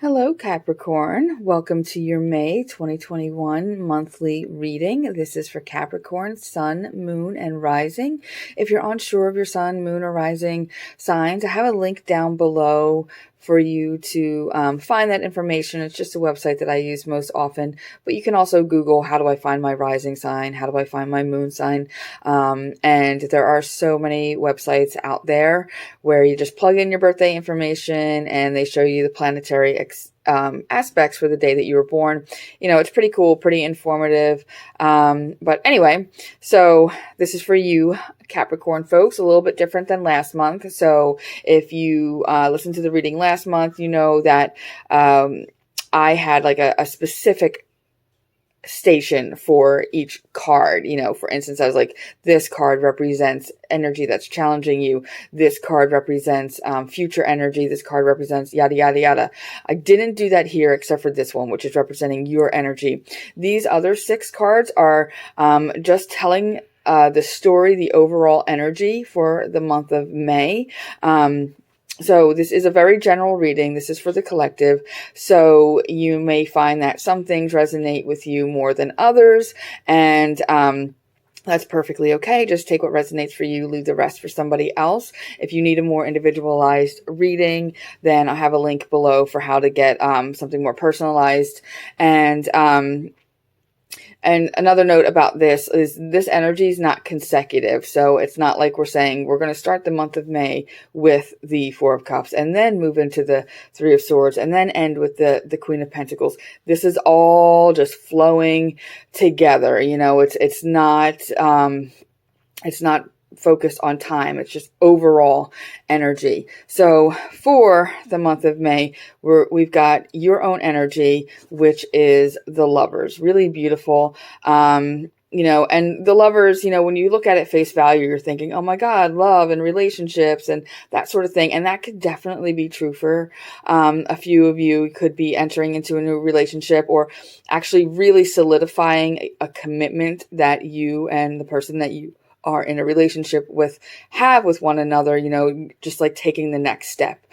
Hello, Capricorn. Welcome to your May 2021 monthly reading. This is for Capricorn, Sun, Moon, and Rising. If you're unsure of your Sun, Moon, or Rising signs, I have a link down below for you to find that information. It's just a website that I use most often, but you can also Google, how do I find my rising sign? How do I find my moon sign? And there are so many websites out there where you just plug in your birthday information and they show you the planetary aspects for the day that you were born. You know, it's pretty cool, pretty informative. But anyway, so this is for you, Capricorn folks, a little bit different than last month. So if you listened to the reading last month, you know that I had like a specific station for each card. You know, for instance, I was like, this card represents energy that's challenging you. This card represents future energy. This card represents yada, yada, yada. I didn't do that here except for this one, which is representing your energy. These other 6 cards are just telling the story, the overall energy for the month of May. So this is a very general reading. This is for the collective. So you may find that some things resonate with you more than others. And that's perfectly okay. Just take what resonates for you, leave the rest for somebody else. If you need a more individualized reading, then I have a link below for how to get something more personalized. And another note about this is this energy is not consecutive. So it's not like we're saying we're going to start the month of May with the 4 of Cups and then move into the 3 of Swords and then end with the Queen of Pentacles. This is all just flowing together. You know, it's not focused on time. It's just overall energy. So for the month of May, we've got your own energy, which is the Lovers. Really beautiful. You know, and the Lovers, you know, when you look at it face value, you're thinking, oh my God, love and relationships and that sort of thing. And that could definitely be true for a few of you. Could be entering into a new relationship or actually really solidifying a commitment that you and the person that you are in a relationship with have with one another, you know, just like taking the next step,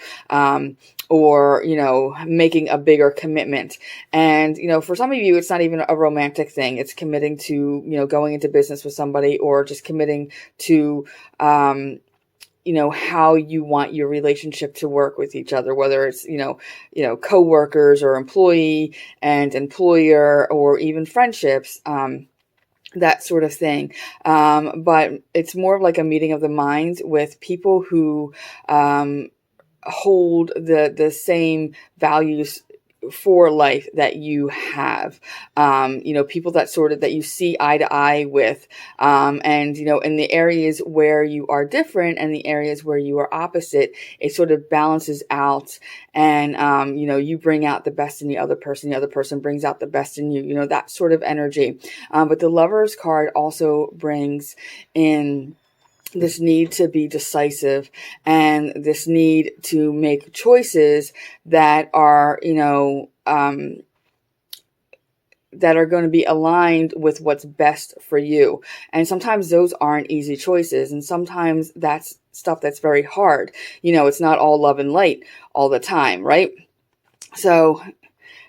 or, you know, making a bigger commitment. And, you know, for some of you, it's not even a romantic thing. It's committing to, you know, going into business with somebody or just committing to, you know, how you want your relationship to work with each other, whether it's, you know, coworkers or employee and employer or even friendships, that sort of thing. But it's more of like a meeting of the minds with people who hold the same values for life that you have, you know, people that you see eye to eye with, and, you know, in the areas where you are different and the areas where you are opposite, it sort of balances out. And, you know, you bring out the best in the other person brings out the best in you, you know, that sort of energy. But the Lovers card also brings in this need to be decisive and this need to make choices that are, you know, that are going to be aligned with what's best for you. And sometimes those aren't easy choices. And sometimes that's stuff that's very hard. You know, it's not all love and light all the time, right? So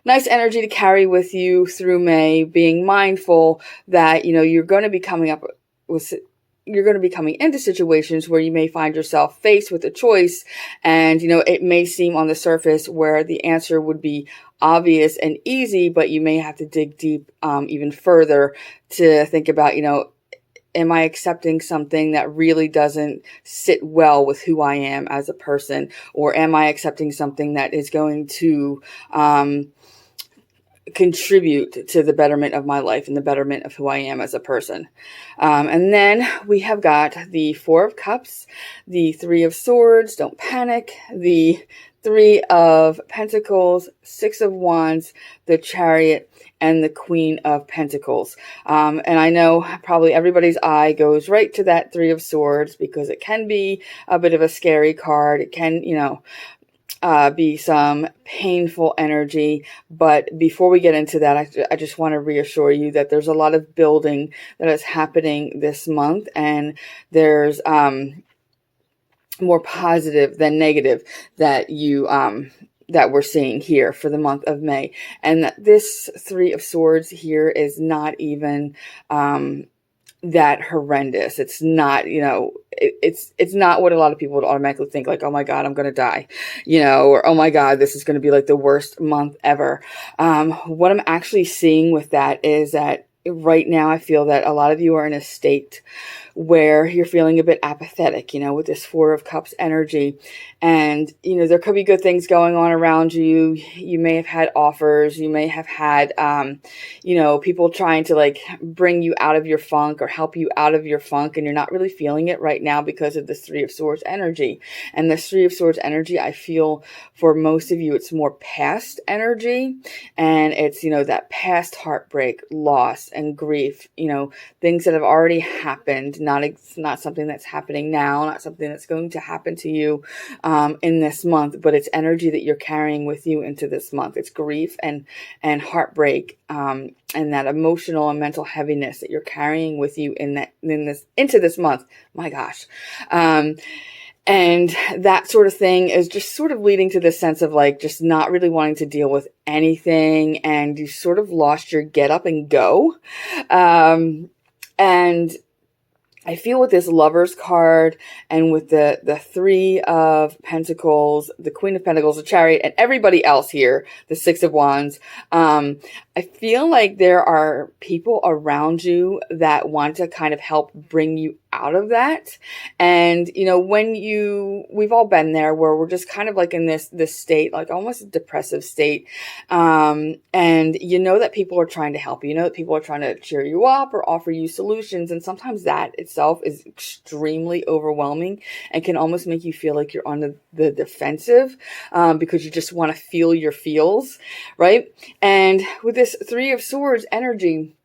nice energy to carry with you through May, being mindful that, you know, you're going to be coming into situations where you may find yourself faced with a choice. And, you know, it may seem on the surface where the answer would be obvious and easy, but you may have to dig deep even further to think about, you know, am I accepting something that really doesn't sit well with who I am as a person? Or am I accepting something that is going to contribute to the betterment of my life and the betterment of who I am as a person? And then we have got the 4 of Cups, the 3 of Swords, don't panic, the 3 of Pentacles, 6 of Wands, the Chariot, and the Queen of Pentacles. And I know probably everybody's eye goes right to that 3 of Swords because it can be a bit of a scary card. It can, you know, be some painful energy. But before we get into that, I just want to reassure you that there's a lot of building that is happening this month, and there's more positive than negative that you that we're seeing here for the month of May. And that this Three of Swords here is not even that horrendous. It's not, it's not what a lot of people would automatically think, like, oh my God, I'm going to die, or oh my God, this is going to be like the worst month ever. What I'm actually seeing with that is that right now I feel that a lot of you are in a state where you're feeling a bit apathetic, with this Four of Cups energy. And, there could be good things going on around you. You may have had offers. You may have had, people trying to like bring you out of your funk or help you out of your funk. And you're not really feeling it right now because of this Three of Swords energy. And this Three of Swords energy, I feel for most of you, it's more past energy. And it's, that past heartbreak, loss, and grief, things that have already happened. Not something that's happening now, not something that's going to happen to you in this month, but it's energy that you're carrying with you into this month. It's grief and heartbreak and that emotional and mental heaviness that you're carrying with you into this month. My gosh. And that sort of thing is just sort of leading to this sense of like just not really wanting to deal with anything, and you sort of lost your get up and go. And I feel with this Lovers card and with the Three of Pentacles, the Queen of Pentacles, the Chariot, and everybody else here, the Six of Wands, I feel like there are people around you that want to kind of help bring you out of that. And, we've all been there where we're just kind of like in this state, like almost a depressive state. And that people are trying to help you, that people are trying to cheer you up or offer you solutions. And sometimes that itself is extremely overwhelming and can almost make you feel like you're on the defensive, because you just want to feel your feels, right? And with this Three of Swords energy,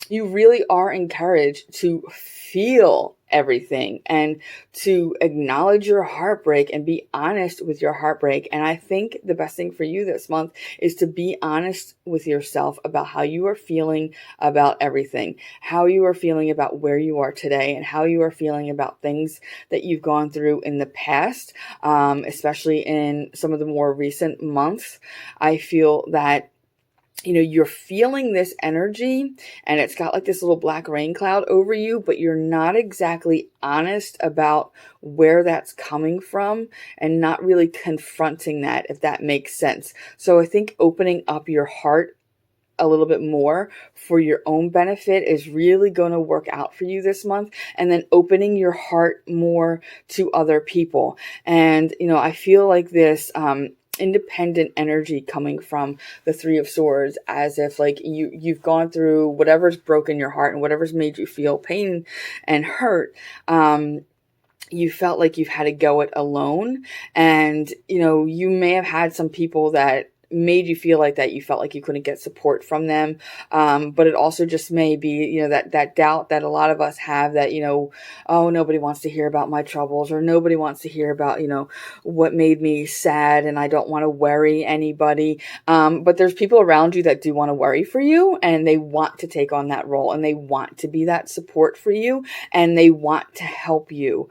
you really are encouraged to feel everything and to acknowledge your heartbreak and be honest with your heartbreak. And I think the best thing for you this month is to be honest with yourself about how you are feeling about everything, how you are feeling about where you are today, and how you are feeling about things that you've gone through in the past, especially in some of the more recent months. I feel that you're feeling this energy and it's got like this little black rain cloud over you, but you're not exactly honest about where that's coming from and not really confronting that, if that makes sense. So I think opening up your heart a little bit more for your own benefit is really going to work out for you this month. And then opening your heart more to other people. And, I feel like this, independent energy coming from the Three of Swords, as if like you've gone through whatever's broken your heart and whatever's made you feel pain and hurt. You felt like you've had to go it alone, and you may have had some people that made you feel like that. You felt like you couldn't get support from them. But it also just may be, that doubt that a lot of us have that, oh, nobody wants to hear about my troubles, or nobody wants to hear about, what made me sad, and I don't want to worry anybody. But there's people around you that do want to worry for you, and they want to take on that role, and they want to be that support for you, and they want to help you.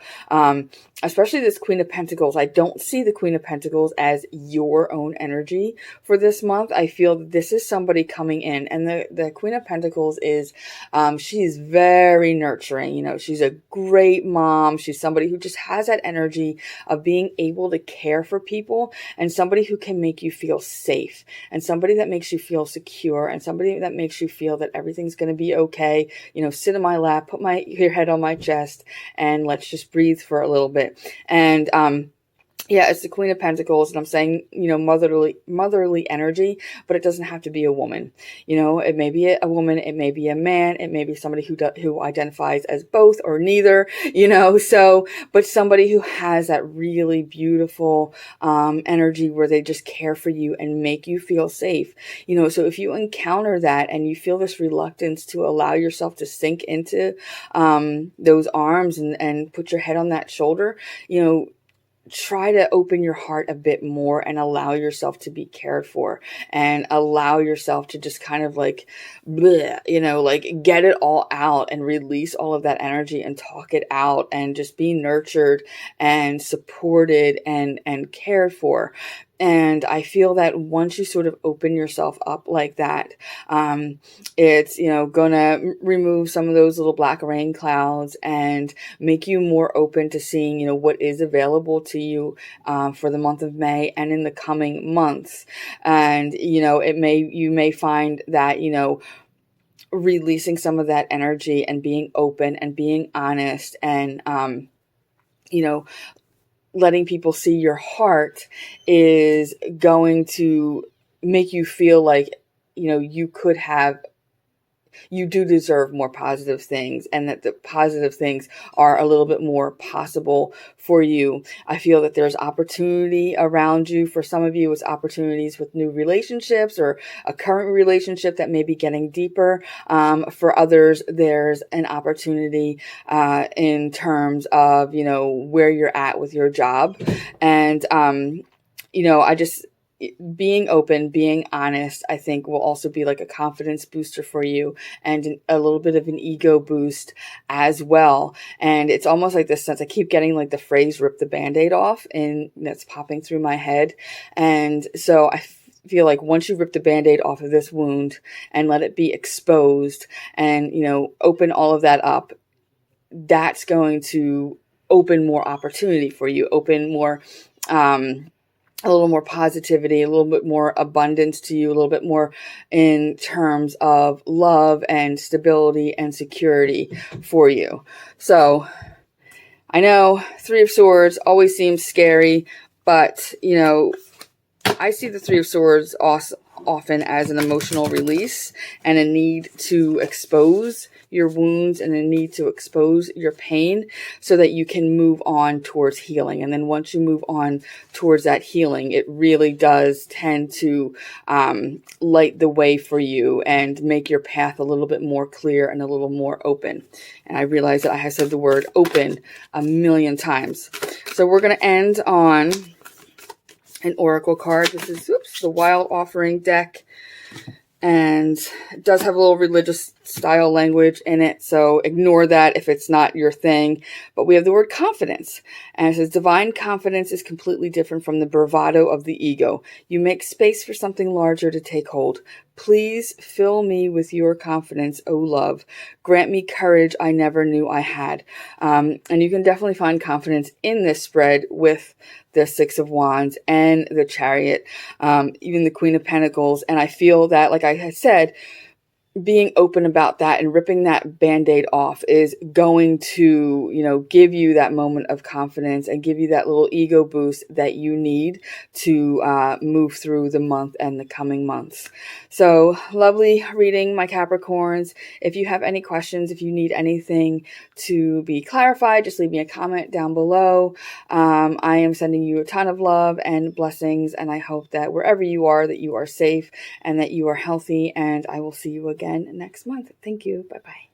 Especially this Queen of Pentacles. I don't see the Queen of Pentacles as your own energy for this month. I feel that this is somebody coming in, and the Queen of Pentacles is, she's very nurturing. She's a great mom. She's somebody who just has that energy of being able to care for people, and somebody who can make you feel safe, and somebody that makes you feel secure, and somebody that makes you feel that everything's going to be okay. Sit in my lap, put your head on my chest, and let's just breathe for a little bit. And, yeah, it's the Queen of Pentacles, and I'm saying, motherly energy, but it doesn't have to be a woman. It may be a woman, it may be a man, it may be somebody who identifies as both or neither, but somebody who has that really beautiful, energy where they just care for you and make you feel safe. So if you encounter that and you feel this reluctance to allow yourself to sink into, those arms and put your head on that shoulder, try to open your heart a bit more and allow yourself to be cared for, and allow yourself to just kind of like, bleh, like get it all out and release all of that energy and talk it out, and just be nurtured and supported and cared for. And I feel that once you sort of open yourself up like that, it's, gonna remove some of those little black rain clouds and make you more open to seeing, what is available to you for the month of May and in the coming months. And, you may find that, releasing some of that energy and being open and being honest and, letting people see your heart is going to make you feel like, you do deserve more positive things, and that the positive things are a little bit more possible for you. I feel that there's opportunity around you. For some of you, it's opportunities with new relationships or a current relationship that may be getting deeper. For others, there's an opportunity in terms of, where you're at with your job. And, being open, being honest, I think will also be like a confidence booster for you and a little bit of an ego boost as well. And it's almost like this sense, I keep getting like the phrase, rip the Band-Aid off, and that's popping through my head. And so I feel like once you rip the Band-Aid off of this wound and let it be exposed and, open all of that up, that's going to open more opportunity for you, open more, a little more positivity, a little bit more abundance to you, a little bit more in terms of love and stability and security for you. So I know Three of Swords always seems scary, but, I see the Three of Swords often as an emotional release and a need to expose your wounds and a need to expose your pain so that you can move on towards healing. And then once you move on towards that healing, it really does tend to light the way for you and make your path a little bit more clear and a little more open. And I realize that I have said the word open a million times. So we're going to end on an oracle card. This is the Wild Offering deck, and it does have a little religious style language in it, so ignore that if it's not your thing. But we have the word confidence, and it says divine confidence is completely different from the bravado of the ego. You make space for something larger to take hold. Please fill me with your confidence, O love. Grant me courage I never knew I had. And you can definitely find confidence in this spread with the Six of Wands and the Chariot, even the Queen of Pentacles. And I feel that, like I had said, being open about that and ripping that Band-Aid off is going to, give you that moment of confidence and give you that little ego boost that you need to move through the month and the coming months. So lovely reading, my Capricorns. If you have any questions, if you need anything to be clarified, just leave me a comment down below. I am sending you a ton of love and blessings, and I hope that wherever you are, that you are safe and that you are healthy, and I will see you again next month. Thank you. Bye-bye.